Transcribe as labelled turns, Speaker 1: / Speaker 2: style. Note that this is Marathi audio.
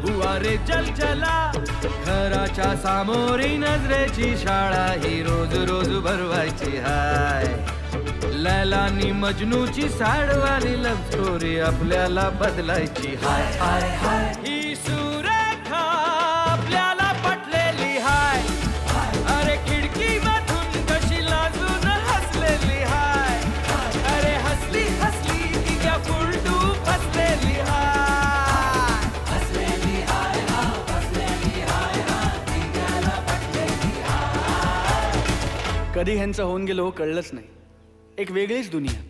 Speaker 1: हुआ रे चला घराच्या सामोरी नजरेची शाळा ही रोज रोज भरवायची हाय. लैलानी मजनूची साडवाली लव्ह स्टोरी आपल्याला बदलायची हाय हाय हाय. ही सुरेखा आपल्याला पटलेली हाय. अरे खिडकी मधून कशी लाजून हसलेली हाय. अरे हसली हसली तिच्या फुलटू फसलेली हाय. हसलेली हाय हा हसलेली हाय हा तिच्याला पटलेली हाय.
Speaker 2: कधी ह्यांचं होऊन गेलो कळलंच नाही. एक वेगळीच दुनिया.